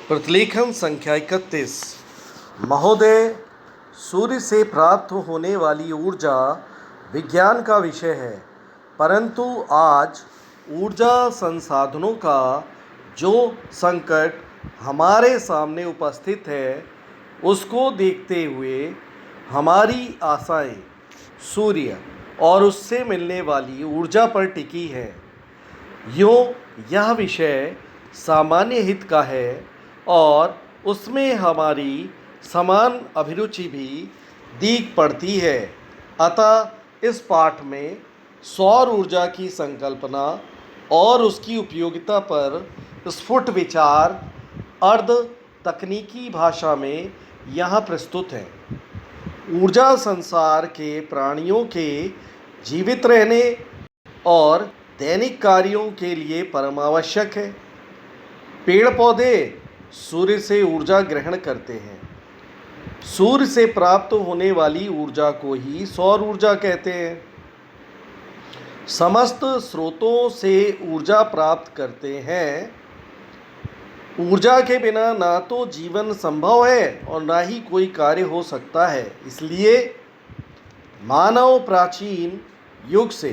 प्रतिलेखन संख्या 31। महोदय, सूर्य से प्राप्त होने वाली ऊर्जा विज्ञान का विषय है, परंतु आज ऊर्जा संसाधनों का जो संकट हमारे सामने उपस्थित है, उसको देखते हुए हमारी आशाएं सूर्य और उससे मिलने वाली ऊर्जा पर टिकी है। यूँ यह विषय सामान्य हित का है और उसमें हमारी समान अभिरुचि भी दीख पड़ती है। अतः इस पाठ में सौर ऊर्जा की संकल्पना और उसकी उपयोगिता पर स्फुट विचार अर्ध तकनीकी भाषा में यहाँ प्रस्तुत है। ऊर्जा संसार के प्राणियों के जीवित रहने और दैनिक कार्यों के लिए परमावश्यक है। पेड़ पौधे सूर्य से ऊर्जा ग्रहण करते हैं। सूर्य से प्राप्त होने वाली ऊर्जा को ही सौर ऊर्जा कहते हैं। समस्त स्रोतों से ऊर्जा प्राप्त करते हैं। ऊर्जा के बिना ना तो जीवन संभव है और ना ही कोई कार्य हो सकता है। इसलिए मानव प्राचीन युग से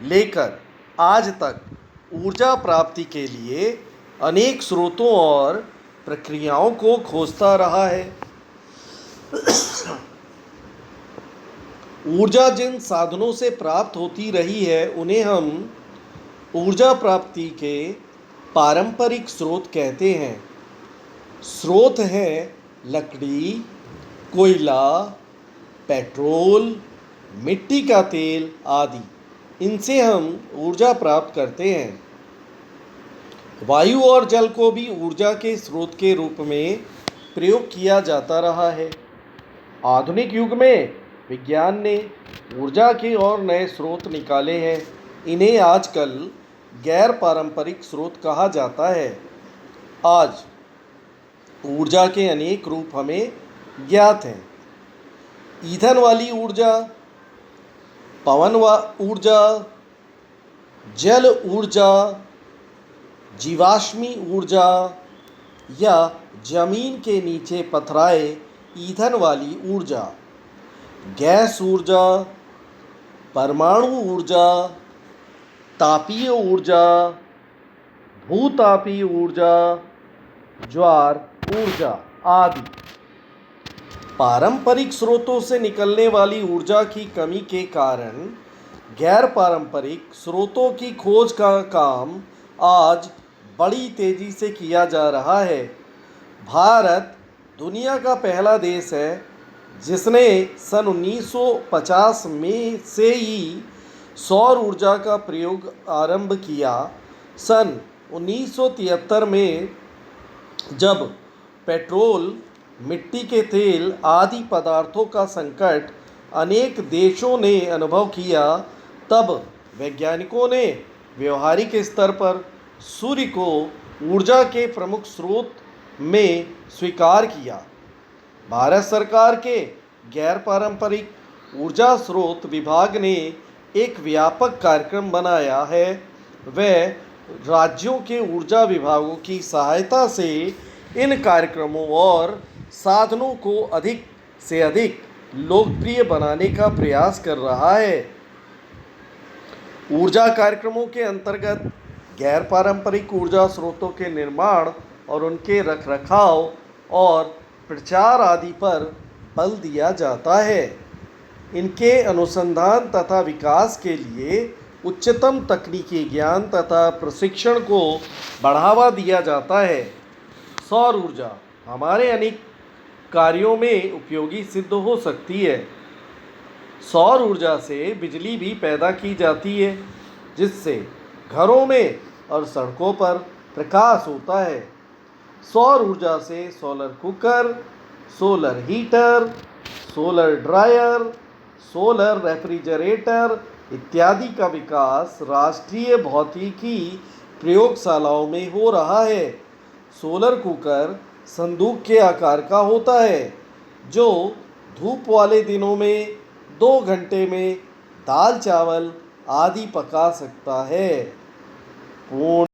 लेकर आज तक ऊर्जा प्राप्ति के लिए अनेक स्रोतों और प्रक्रियाओं को खोजता रहा है। ऊर्जा जिन साधनों से प्राप्त होती रही है, उन्हें हम ऊर्जा प्राप्ति के पारंपरिक स्रोत कहते हैं। स्रोत हैं लकड़ी, कोयला, पेट्रोल, मिट्टी का तेल आदि। इनसे हम ऊर्जा प्राप्त करते हैं। वायु और जल को भी ऊर्जा के स्रोत के रूप में प्रयोग किया जाता रहा है। आधुनिक युग में विज्ञान ने ऊर्जा के और नए स्रोत निकाले हैं। इन्हें आजकल गैर पारंपरिक स्रोत कहा जाता है। आज ऊर्जा के अनेक रूप हमें ज्ञात हैं। ईंधन वाली ऊर्जा, पवन ऊर्जा, जल ऊर्जा, जीवाश्मी ऊर्जा या जमीन के नीचे पथराए ईंधन वाली ऊर्जा, गैस ऊर्जा, परमाणु ऊर्जा, तापीय ऊर्जा, भूतापीय ऊर्जा, ज्वार ऊर्जा आदि। पारंपरिक स्रोतों से निकलने वाली ऊर्जा की कमी के कारण गैर पारंपरिक स्रोतों की खोज का काम आज बड़ी तेजी से किया जा रहा है। भारत दुनिया का पहला देश है जिसने सन 1950 में से ही सौर ऊर्जा का प्रयोग आरंभ किया। सन 1973 में जब पेट्रोल, मिट्टी के तेल आदि पदार्थों का संकट अनेक देशों ने अनुभव किया, तब वैज्ञानिकों ने व्यवहारिक स्तर पर सूर्य को ऊर्जा के प्रमुख स्रोत में स्वीकार किया। भारत सरकार के गैर पारंपरिक ऊर्जा स्रोत विभाग ने एक व्यापक कार्यक्रम बनाया है। वह राज्यों के ऊर्जा विभागों की सहायता से इन कार्यक्रमों और साधनों को अधिक से अधिक लोकप्रिय बनाने का प्रयास कर रहा है। ऊर्जा कार्यक्रमों के अंतर्गत गैर पारंपरिक ऊर्जा स्रोतों के निर्माण और उनके रखरखाव और प्रचार आदि पर बल दिया जाता है। इनके अनुसंधान तथा विकास के लिए उच्चतम तकनीकी ज्ञान तथा प्रशिक्षण को बढ़ावा दिया जाता है। सौर ऊर्जा हमारे अनेक कार्यों में उपयोगी सिद्ध हो सकती है। सौर ऊर्जा से बिजली भी पैदा की जाती है, जिससे घरों में और सड़कों पर प्रकाश होता है। सौर ऊर्जा से solar cooker, solar heater, solar dryer, solar refrigerator इत्यादि का विकास राष्ट्रीय भौतिकी प्रयोगशालाओं में हो रहा है। सोलर कुकर संदूक के आकार का होता है, जो धूप वाले दिनों में 2 घंटे में दाल चावल आदि पका सकता है। पूर्ण